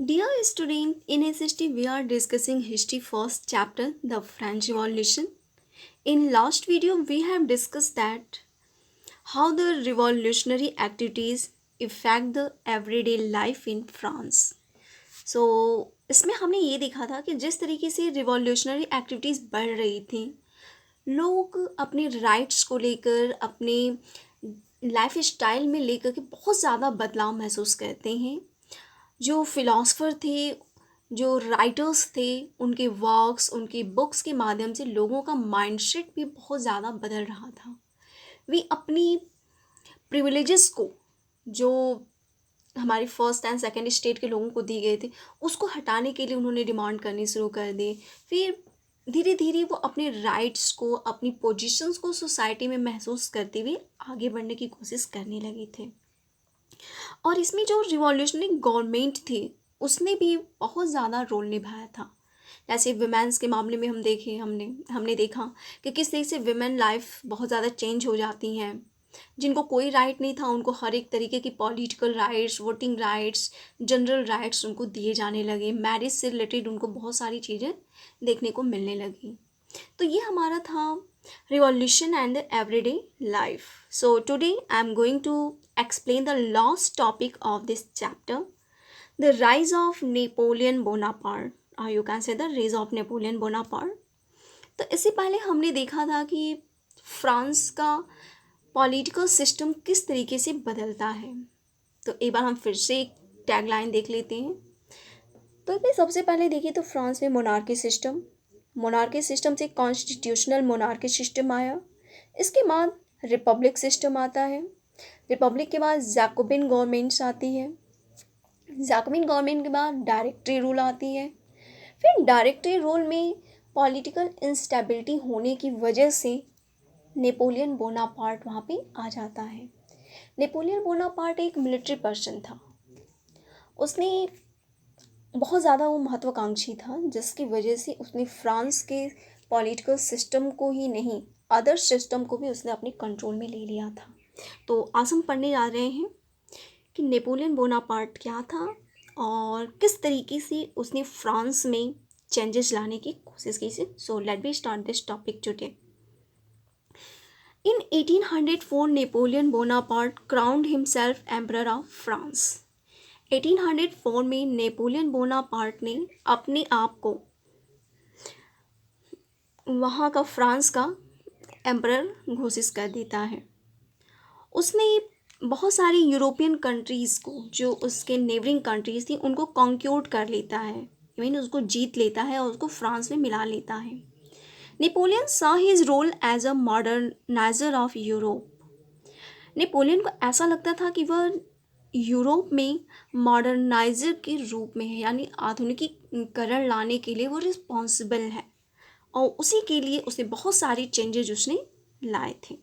Dear student, in history we are discussing history first chapter, the French Revolution. In last video we have discussed that how the revolutionary activities affect the everyday life in France. So इसमें हमने ये देखा था कि जिस तरीके से revolutionary activities बढ़ रही थी, लोग अपने राइट्स को लेकर, अपने लाइफ स्टाइल में लेकर के बहुत ज़्यादा बदलाव महसूस करते हैं। जो फिलोसफर थे, जो राइटर्स थे, उनके वर्क्स, उनकी बुक्स के माध्यम से लोगों का माइंडसेट भी बहुत ज़्यादा बदल रहा था। वे अपनी प्रिविलेजेस को, जो हमारी फर्स्ट एंड सेकंड स्टेट के लोगों को दिए गए थे, उसको हटाने के लिए उन्होंने डिमांड करनी शुरू कर दी। फिर धीरे धीरे वो अपने राइट्स को, अपनी पोजीशंस को सोसाइटी में महसूस करते हुए आगे बढ़ने की कोशिश करने लगे थे। और इसमें जो रिवॉल्यूशनरी गवर्नमेंट थी, उसने भी बहुत ज़्यादा रोल निभाया था। जैसे वुमेन्स के मामले में हम देखें, हमने हमने देखा कि किस तरीके से वुमेन लाइफ बहुत ज़्यादा चेंज हो जाती हैं। जिनको कोई राइट नहीं था, उनको हर एक तरीके की political rights, voting rights, general rights उनको दिए जाने लगे। मैरिज से रिलेटेड उनको बहुत सारी चीज़ें देखने को मिलने लगी। तो ये हमारा था revolution and the everyday life. So today I am going to explain the last topic of this chapter, the rise of Napoleon Bonaparte, or you can say the rise of Napoleon Bonaparte. तो इससे पहले हमने देखा था कि France का political system किस तरीके से बदलता है। तो एक बार हम फिर से एक टैगलाइन देख लेते हैं। तो इसमें सबसे पहले देखिए तो फ्रांस में मोनार्की सिस्टम से कॉन्स्टिट्यूशनल मोनार्की सिस्टम आया। इसके बाद रिपब्लिक सिस्टम आता है। रिपब्लिक के बाद जैकोबिन गवर्नमेंट्स आती है। जैकोबिन गवर्नमेंट के बाद डायरेक्टरी रूल आती है। फिर डायरेक्टरी रूल में पॉलिटिकल इंस्टेबिलिटी होने की वजह से नेपोलियन बोनापार्ट वहाँ पे आ जाता है। नेपोलियन बोनापार्ट एक मिलिट्री पर्सन था। उसने बहुत ज़्यादा वो महत्वाकांक्षी था, जिसकी वजह से उसने फ्रांस के पॉलिटिकल सिस्टम को ही नहीं, अदर सिस्टम को भी उसने अपने कंट्रोल में ले लिया था। तो आज हम पढ़ने जा रहे हैं कि नेपोलियन बोनापार्ट क्या था और किस तरीके से उसने फ्रांस में चेंजेस लाने की कोशिश की थी। So let be start this topic today. In 1804, Napoleon Bonaparte crowned himself Emperor of France. 1804 में नेपोलियन बोनापार्ट ने अपने आप को वहाँ का फ्रांस का एम्परर घोषित कर देता है। उसने बहुत सारी यूरोपियन कंट्रीज़ को, जो उसके नेबरिंग कंट्रीज़ थी, उनको कॉन्क्यूर्ड कर लेता है, मीन उसको जीत लेता है और उसको फ्रांस में मिला लेता है। Napoleon saw his role as a modernizer of Europe. Napoleon को ऐसा लगता था कि वह यूरोप में मॉडर्नाइजर के रूप में है, यानी आधुनिकीकरण लाने के लिए वो रिस्पॉन्सिबल है, और उसी के लिए उसने बहुत सारी चेंजेस उसने लाए थे।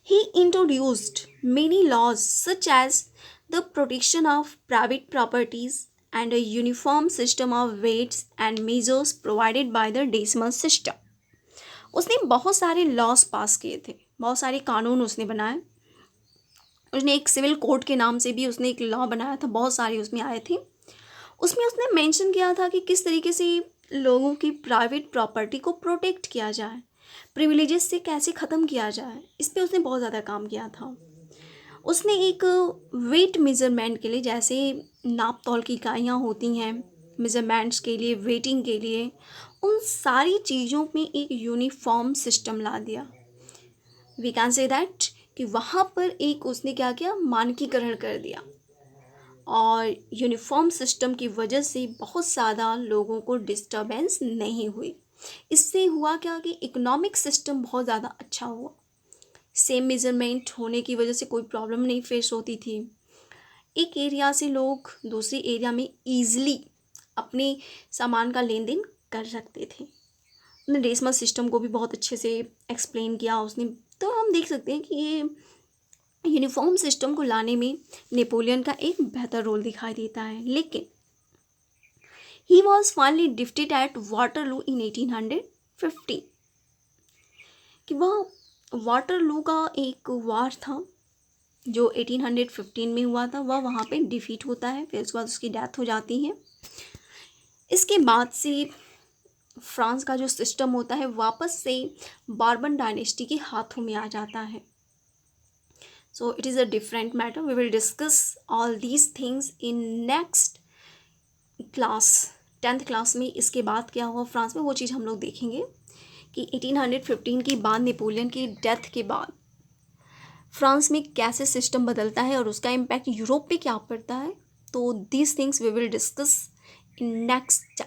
He introduced many laws such as the protection of private properties and a uniform system of weights and measures provided by the decimal system. उसने बहुत सारे लॉज पास किए थे, बहुत सारे कानून उसने बनाए। उसने एक सिविल कोड के नाम से भी उसने एक लॉ बनाया था, बहुत सारे उसमें आए थे। उसमें उसने मेंशन किया था कि किस तरीके से लोगों की प्राइवेट प्रॉपर्टी को प्रोटेक्ट किया जाए, प्रिविलेजेस से कैसे ख़त्म किया जाए, इस पर उसने बहुत ज़्यादा काम किया था। उसने एक वेट मेज़रमेंट के लिए, जैसे नाप तौल की इकाइयाँ होती हैं मेज़रमेंट्स के लिए, वेटिंग के लिए, उन सारी चीज़ों में एक यूनिफॉर्म सिस्टम ला दिया। वी कैन से दैट कि वहाँ पर एक उसने क्या किया, मानकीकरण कर दिया, और यूनिफॉर्म सिस्टम की वजह से बहुत ज़्यादा लोगों को डिस्टर्बेंस नहीं हुई। इससे हुआ क्या कि इकोनॉमिक सिस्टम बहुत ज़्यादा अच्छा हुआ। सेम मेजरमेंट होने की वजह से कोई प्रॉब्लम नहीं फेस होती थी। एक एरिया से लोग दूसरी एरिया में ईज़िली अपने सामान का लेन देन कर सकते थे। उसने डेसिमल सिस्टम को भी बहुत अच्छे से एक्सप्लेन किया उसने। तो हम देख सकते हैं कि ये यूनिफॉर्म सिस्टम को लाने में नेपोलियन का एक बेहतर रोल दिखाई देता है। लेकिन he was finally defeated at Waterloo in 1850, कि वह वाटरलू का एक वार था जो 1815 में हुआ था वह वहाँ पे डिफीट होता है, फिर उसके बाद उसकी डेथ हो जाती है। इसके बाद से फ्रांस का जो सिस्टम होता है वापस से बार्बन डायनेस्टी के हाथों में आ जाता है। So it is a different matter, we will discuss all these things in next class, 10th class में। इसके बाद क्या हुआ फ्रांस में वो चीज़ हम लोग देखेंगे कि 1815 की बाद, नेपोलियन की डेथ के बाद फ्रांस में कैसे सिस्टम बदलता है और उसका इम्पैक्ट यूरोप पे क्या पड़ता है। तो these things we will discuss in next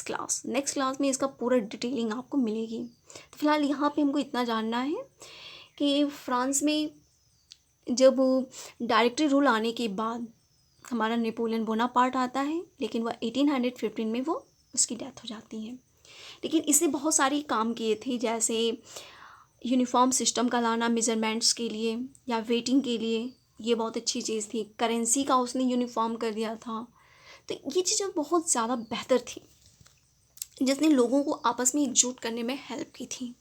class. Next class में इसका पूरा डिटेलिंग आपको मिलेगी। तो फिलहाल यहाँ पे हमको इतना जानना है कि फ्रांस में जब डायरेक्टरी रूल आने के बाद हमारा नेपोलियन बोनापार्ट आता है, लेकिन वह 1815 में वो उसकी डेथ हो जाती है। लेकिन इसने बहुत सारी काम किए थे, जैसे यूनिफॉर्म सिस्टम का लाना मेजरमेंट्स के लिए या वेटिंग के लिए, ये बहुत अच्छी चीज़ थी। करेंसी का उसने यूनिफॉर्म कर दिया था। तो ये चीज़ें बहुत ज़्यादा बेहतर थी, जिसने लोगों को आपस में एकजुट करने में हेल्प की थी।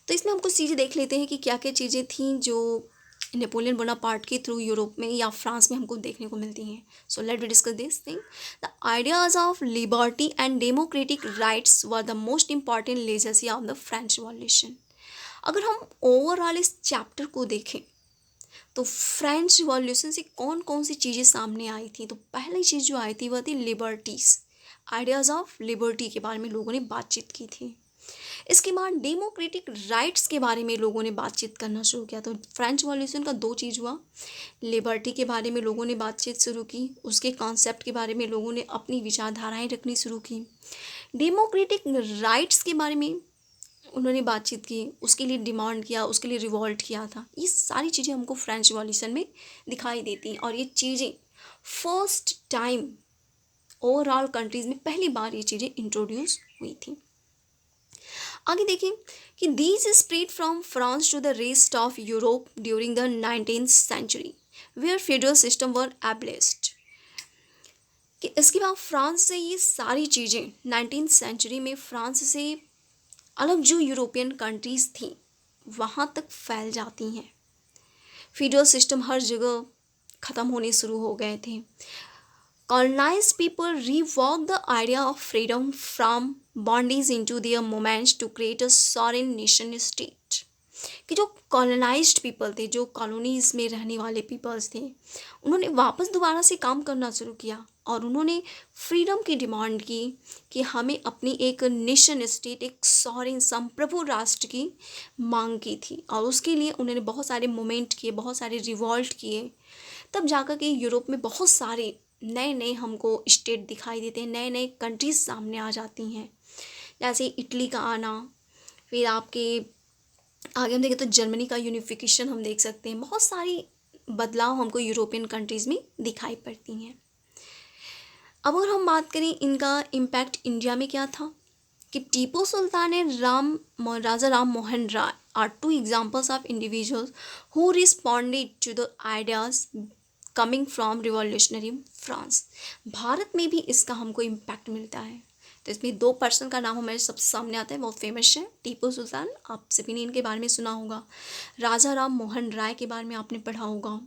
तो इसमें हम कुछ चीज़ें देख लेते हैं कि क्या क्या चीज़ें थीं जो नेपोलियन बोनापार्ट के थ्रू यूरोप में या फ्रांस में हमको देखने को मिलती हैं। So let we discuss this thing. The ideas of liberty and democratic rights were the most important legacy of the French revolution. अगर हम ओवरऑल इस चैप्टर को देखें तो फ्रेंच रिवॉल्यूशन से कौन कौन सी चीज़ें सामने आई थी, तो पहली चीज़ जो आई थी वह थी लिबर्टीज़। आइडियाज़ ऑफ लिबर्टी के बारे में लोगों ने बातचीत की थी। इसके बाद डेमोक्रेटिक राइट्स के बारे में लोगों ने बातचीत करना शुरू किया। तो फ्रेंच रिवॉल्यूशन का दो चीज़ हुआ, लिबर्टी के बारे में लोगों ने बातचीत शुरू की, उसके कॉन्सेप्ट के बारे में लोगों ने अपनी विचारधाराएं रखनी शुरू की। डेमोक्रेटिक राइट्स के बारे में उन्होंने बातचीत की, उसके लिए डिमांड किया, उसके लिए रिवॉल्ट किया था। ये सारी चीज़ें हमको फ्रेंच रिवॉल्यूशन में दिखाई देती हैं और ये चीज़ें फर्स्ट टाइम ओवरऑल कंट्रीज़ में पहली बार ये चीज़ें इंट्रोड्यूस हुई थी। आगे देखें कि these spread from France to the rest of Europe during the 19th century where federal system were abolished. कि इसके बाद फ्रांस से ये सारी चीज़ें 19th सेंचुरी में फ्रांस से अलग जो यूरोपियन कंट्रीज़ थी वहाँ तक फैल जाती हैं। फेडरल सिस्टम हर जगह ख़त्म होने शुरू हो गए थे। Colonized people revoked the idea of freedom from bondage into their movements to create a sovereign nation state। कि जो कॉलोनाइज्ड पीपल थे, जो कॉलोनीज़ में रहने वाले पीपल्स थे, उन्होंने वापस दोबारा से काम करना शुरू किया और उन्होंने फ्रीडम की डिमांड की कि हमें अपनी एक नेशन स्टेट, एक सॉरेन संप्रभु राष्ट्र की मांग की थी। और उसके लिए उन्होंने बहुत सारे मूवमेंट किए, बहुत सारे रिवॉल्ट किए। तब जाकर के यूरोप में बहुत सारे नए नए हमको स्टेट दिखाई देते हैं, नए नए कंट्रीज सामने आ जाती हैं, जैसे इटली का आना, फिर आपके आगे हम देखें तो जर्मनी का यूनिफिकेशन हम देख सकते हैं। बहुत सारी बदलाव हमको यूरोपियन कंट्रीज़ में दिखाई पड़ती हैं। अब अगर हम बात करें इनका इम्पैक्ट इंडिया में क्या था, कि Tipu Sultan and Raja Ram Mohan Roy are two examples of individuals who responded to the ideas coming from revolutionary France. Bharat में भी इसका हमको इम्पैक्ट मिलता है। तो इसमें दो पर्सन का नाम हमारे सबसे सामने आता है, बहुत फेमस है टीपू सुल्तान, आप सभी ने इनके बारे में सुना होगा। राजा राम मोहन राय के बारे में आपने पढ़ा होगा।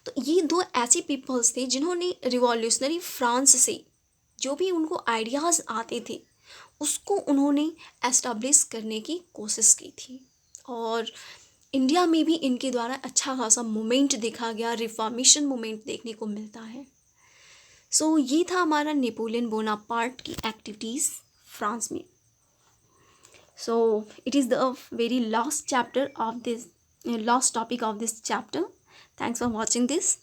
तो ये दो ऐसे पीपल्स थे जिन्होंने रिवॉल्यूशनरी फ्रांस से जो भी उनको आइडियाज़ आते थे उसको उन्होंने एस्टाब्लिश करने की कोशिश की थी। और इंडिया में भी इनके द्वारा अच्छा खासा मूवमेंट देखा गया, रिफॉर्मेशन मूवमेंट देखने को मिलता है। सो ये था हमारा नेपोलियन बोनापार्ट की एक्टिविटीज़ फ्रांस में। सो it is the very last chapter of this, last topic of this chapter. Thanks for watching this.